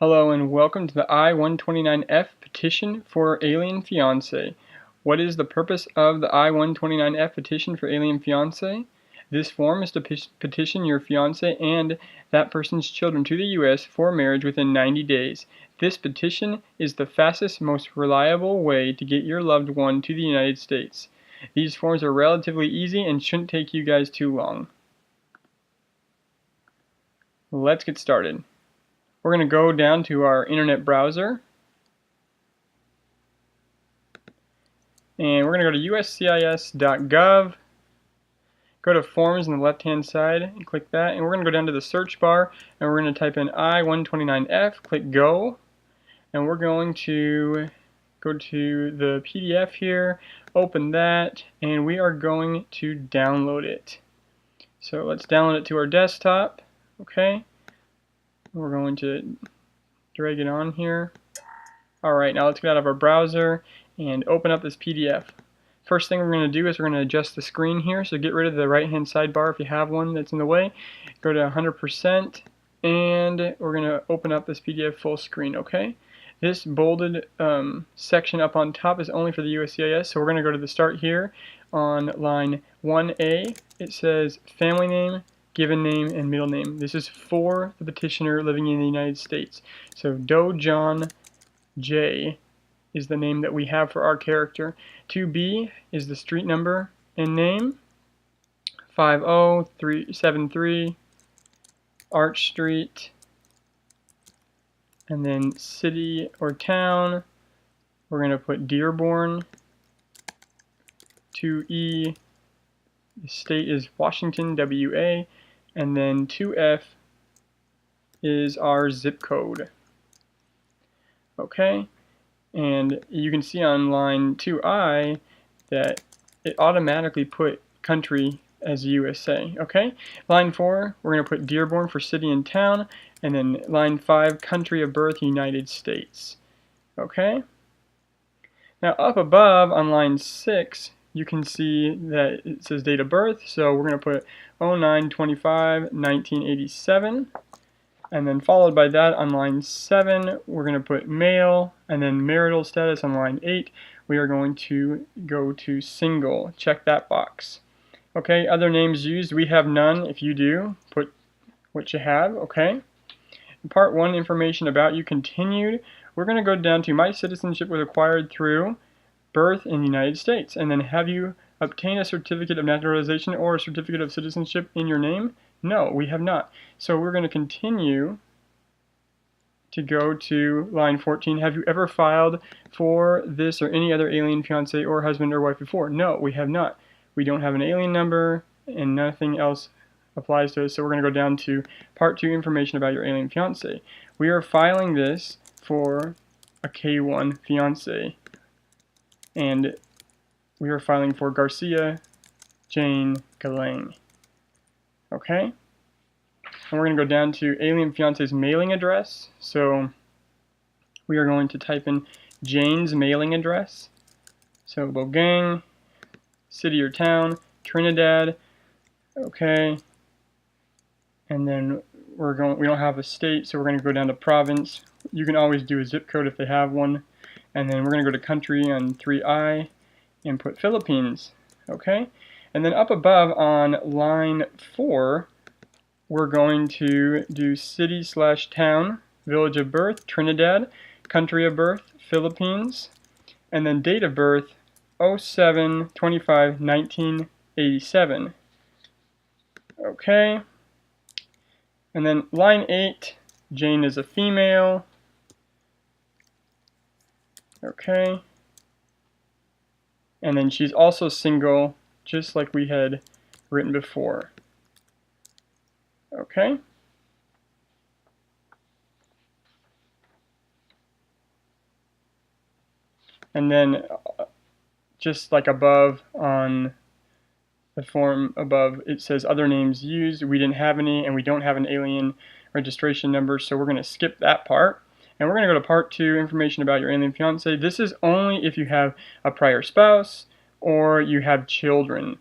Hello and welcome to the I-129f petition for Alien Fiance. What is the purpose of the I-129f petition for Alien Fiance? This form is to petition your fiance and that person's children to the U.S. for marriage within 90 days. This petition is the fastest, most reliable way to get your loved one to the United States. These forms are relatively easy and shouldn't take you guys too long. Let's get started. We're going to go down to our internet browser and we're going to go to uscis.gov, go to forms on the left hand side and click that, and we're going to go down to the search bar and we're going to type in I-129f, click go, and we're going to go to the PDF here, open that, and we are going to download it. So let's download it to our desktop. Okay. We're going to drag it on here. Alright, now let's get out of our browser and open up this PDF. First thing we're going to do is we're going to adjust the screen here, so get rid of the right hand sidebar if you have one that's in the way. Go to 100% and we're going to open up this PDF full screen, okay? This bolded section up on top is only for the USCIS, so we're going to go to the start here on line 1A. It says family name, given name, and middle name. This is for the petitioner living in the United States. So Doe John J is the name that we have for our character. 2B is the street number and name. 50373 Arch Street. And then city or town, we're going to put Dearborn. 2E, the state is Washington, WA. And then 2F is our zip code. Okay, and you can see on line 2I that it automatically put country as USA. Okay, line 4, we're going to put Dearborn for city and town, and then line 5, country of birth, United States. Okay, now up above on line 6, you can see that it says date of birth, so we're going to put 09/25/1987, and then followed by that on line 7 we're going to put male, and then marital status on line 8 we are going to go to single. Check that box. Okay, other names used, we have none. If you do, put what you have. Okay, part 1, information about you, continued. We're going to go down to my citizenship was acquired through birth in the United States, and then have you obtained a certificate of naturalization or a certificate of citizenship in your name? No, we have not. So we're going to continue to go to line 14. Have you ever filed for this or any other alien fiance or husband or wife before? No, we have not. We don't have an alien number and nothing else applies to us, so we're going to go down to part 2, information about your alien fiance. We are filing this for a K1 fiance, and we are filing for Garcia Jane Galang. Okay? And we're going to go down to alien fiance's mailing address. So we are going to type in Jane's mailing address. So Bogang, city or town, Trinidad. Okay. And then we don't have a state, so we're going to go down to province. You can always do a zip code if they have one. And then we're going to go to country on 3I and put Philippines. Okay? And then up above on line 4, we're going to do city/town, village of birth, Trinidad, country of birth, Philippines, and then date of birth, 07/25/1987. Okay? And then line 8, Jane is a female. Okay, and then she's also single, just like we had written before. Okay, and then just like above on the form above, it says other names used. We didn't have any, and we don't have an alien registration number, so we're going to skip that part. And we're going to go to part 2, information about your alien fiance. This is only if you have a prior spouse or you have children.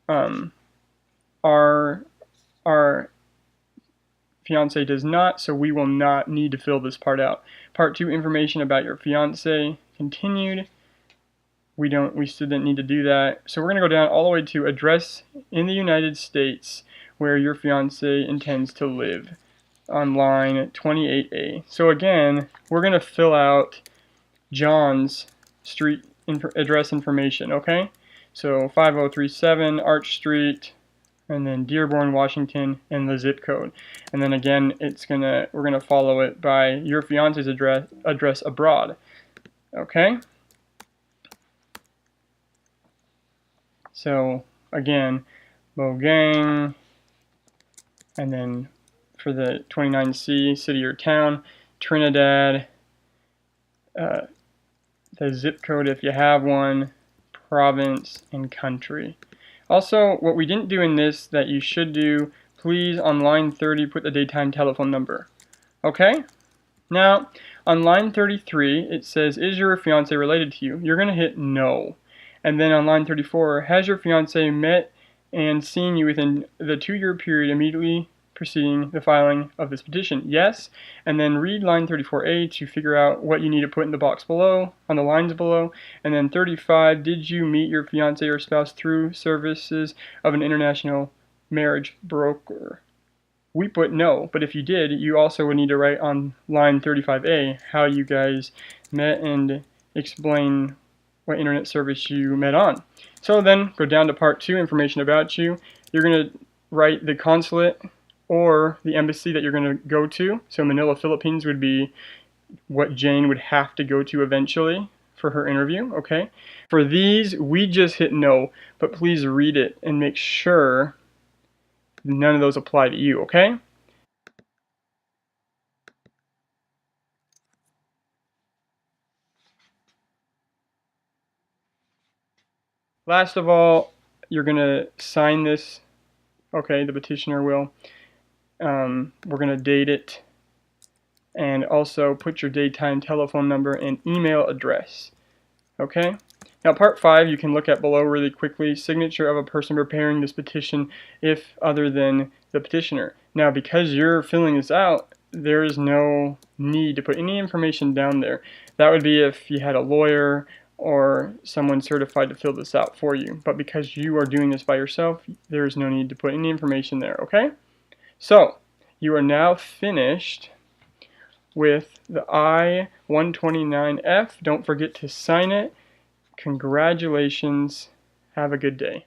Our fiance does not, so we will not need to fill this part out. Part 2, information about your fiance, continued. We still didn't need to do that. So we're going to go down all the way to address in the United States where your fiance intends to live on line 28A. So again, we're going to fill out John's street address information, okay? So 5037 Arch Street, and then Dearborn, Washington, and the zip code. And then again, we're gonna follow it by your fiance's address abroad. Okay? So again, Bogang, and then for the 29C, city or town, Trinidad, the zip code if you have one, province, and country. Also, what we didn't do in this that you should do, please on line 30 put the daytime telephone number. Okay? Now, on line 33 it says, is your fiance related to you? You're going to hit no. And then on line 34, has your fiance met and seen you within the 2-year period immediately preceding the filing of this petition? Yes. And then read line 34A to figure out what you need to put in the box below, on the lines below. And then 35, did you meet your fiance or spouse through services of an international marriage broker? We put no, but if you did, you also would need to write on line 35A how you guys met and explain what internet service you met on. So then go down to part 2, information about you. You're going to write the consulate or the embassy that you're going to go to. So Manila, Philippines would be what Jane would have to go to eventually for her interview, okay? For these, we just hit no, but please read it and make sure none of those apply to you, okay? Last of all, you're going to sign this, okay, the petitioner will. We're going to date it and also put your daytime telephone number and email address. Okay? Now part 5 you can look at below really quickly. Signature of a person preparing this petition if other than the petitioner. Now because you're filling this out, there is no need to put any information down there. That would be if you had a lawyer or someone certified to fill this out for you. But because you are doing this by yourself, there is no need to put any information there. Okay? So you are now finished with the I-129f. Don't forget to sign it. Congratulations. Have a good day.